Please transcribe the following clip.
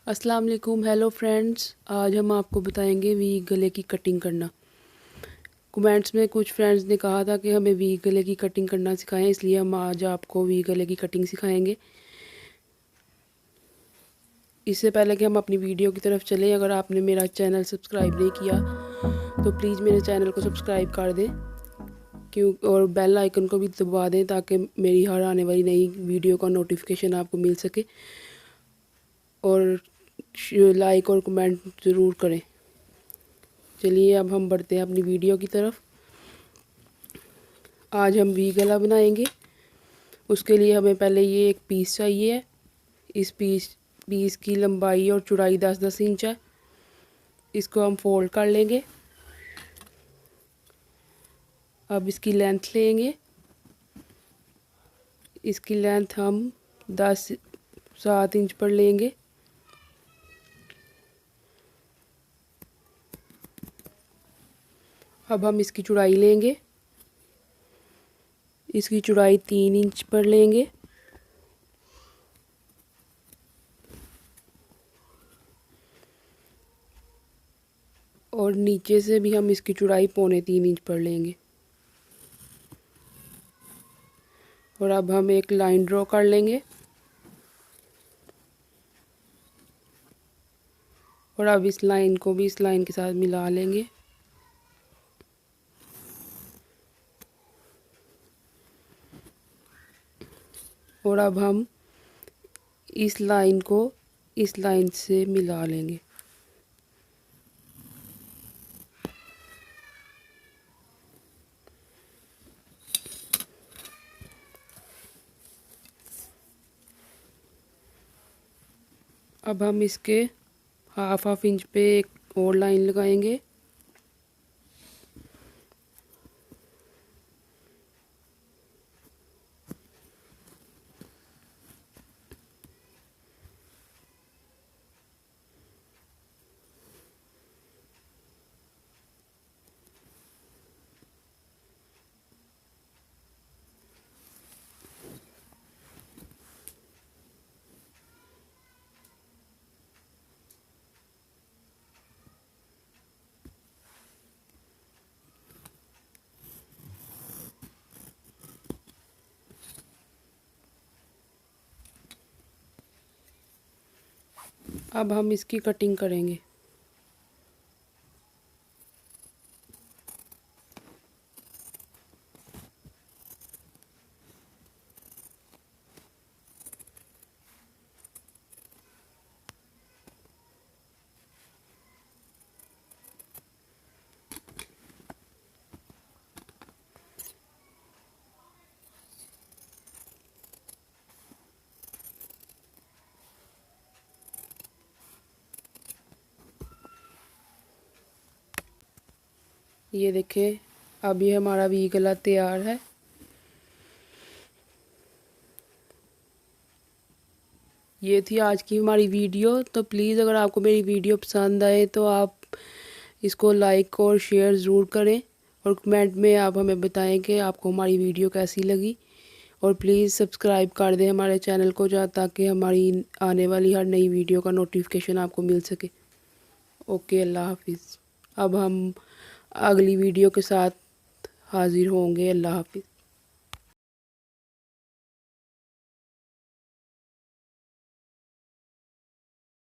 अस्सलाम वालेकुम। Hello friends, आज हम आपको बताएंगे वी गले की कटिंग करना। कमेंट्स में कुछ फ्रेंड्स ने कहा था कि हमें वी गले की कटिंग करना सिखाएं, इसलिए हम आज आपको वी गले की कटिंग सिखाएंगे। इससे पहले कि हम अपनी वीडियो की तरफ चलें, अगर आपने मेरा चैनल सब्सक्राइब नहीं किया तो प्लीज़ मेरे चैनल को सब्सक्राइब कर दें और बेल आइकन को भी दबा दें ताकि मेरी हर आने वाली नई वीडियो का नोटिफिकेशन आपको मिल सके। और लाइक और कमेंट ज़रूर करें। चलिए अब हम बढ़ते हैं अपनी वीडियो की तरफ। आज हम वी गला बनाएंगे। उसके लिए हमें पहले ये एक पीस चाहिए है। इस पीस की लंबाई और चौड़ाई 10-10 इंच है। इसको हम फोल्ड कर लेंगे। अब इसकी लेंथ लेंगे। इसकी लेंथ हम 10-7 इंच पर लेंगे। अब हम इसकी चौड़ाई लेंगे। इसकी चौड़ाई 3 इंच पर लेंगे। और नीचे से भी हम इसकी चौड़ाई 3.25 इंच पर लेंगे। और अब हम एक लाइन ड्रॉ कर लेंगे। और अब इस लाइन को भी इस लाइन के साथ मिला लेंगे। और अब हम इस लाइन को इस लाइन से मिला लेंगे। अब हम इसके हाफ इंच पे एक और लाइन लगाएंगे। अब हम इसकी कटिंग करेंगे। ये देखिए, अब ये हमारा वी गला तैयार है। ये थी आज की हमारी वीडियो। तो प्लीज़ अगर आपको मेरी वीडियो पसंद आए तो आप इसको लाइक और शेयर ज़रूर करें। और कमेंट में आप हमें बताएं कि आपको हमारी वीडियो कैसी लगी। और प्लीज़ सब्सक्राइब कर दें हमारे चैनल को ताकि हमारी आने वाली हर नई वीडियो का नोटिफिकेशन आपको मिल सके। ओके, अल्लाह हाफिज़। अब हम अगली वीडियो के साथ हाज़िर होंगे। अल्लाह हाफिज़।